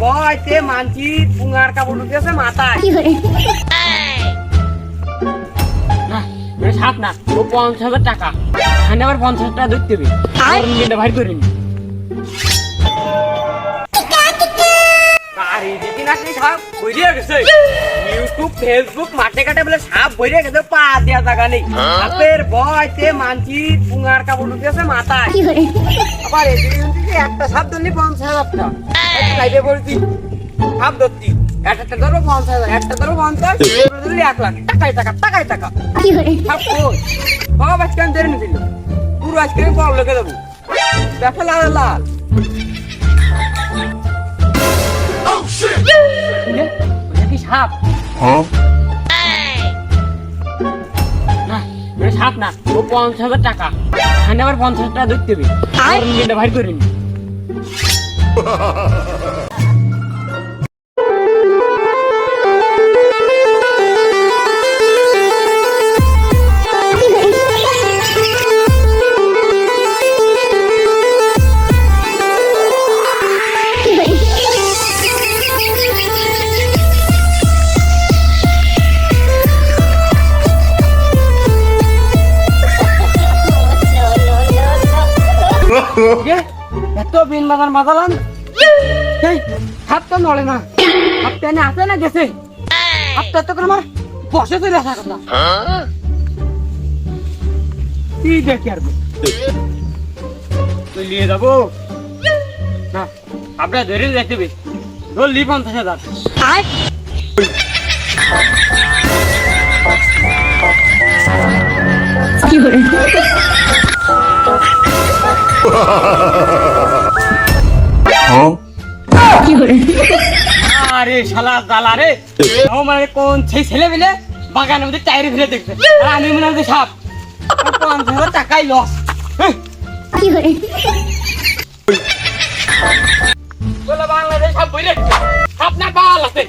ভয়তে মানছি পুঙ্গার কাপড় উঠেছে মাথায়। না সাপ না, ও 50,000 টাকা, এখানে আবার 50 টাকা ধরতে হবে, ভাই করিনি। ইউটিউব ফেসবুক মাঠে ঘাটে বলে সাপ ভরে গেছে, পা দেওয়া জায়গা নেই। সাপের ভয়তে মানছি পুঙ্গার কাপড় উঠেছে মাথায়। আবার এদিকে একটা সাপ ধরলি 50,000 টাকা, লাইভে বলছি সাপ ধরছি, একটা ধরবো 50,000, একটা ধরবো 50, ধরলি 1 লাখ, টাকায় টাকা টাকায় টাকা। সাপ কই সব আজকে আমি ধরে নিয়েছিল, পুরো আজকে আমি বড় লোকে দেবো, দেখা লাল লাল। সাপ না, সাপ না, ও 50,000 টাকা, এখানে আবার 50 টাকা ধরতে হবে, ভাই করিনি। এত বিন বাজার বাজালাম, হাত তো নড়ে না, হাত টেনে আসে না গেছে, হাতটা তো করে বসে চলে আসার কথা। কি দেখি আর তুই নিয়ে যাবো না, আপনার ধরে দেখতে হবে, ধরলি 50,000। কি করে আরে শালা জালা রে, মানে কোন সেই ছেলে মিলে বাগানের মধ্যে টায়ারে ফেলে দেখবে, আর আমি মনে হয় সাপ, 50,000 টাকাই লস। বাংলাদেশ সাপ বইলে সাপ না পাওয়া লাগছে।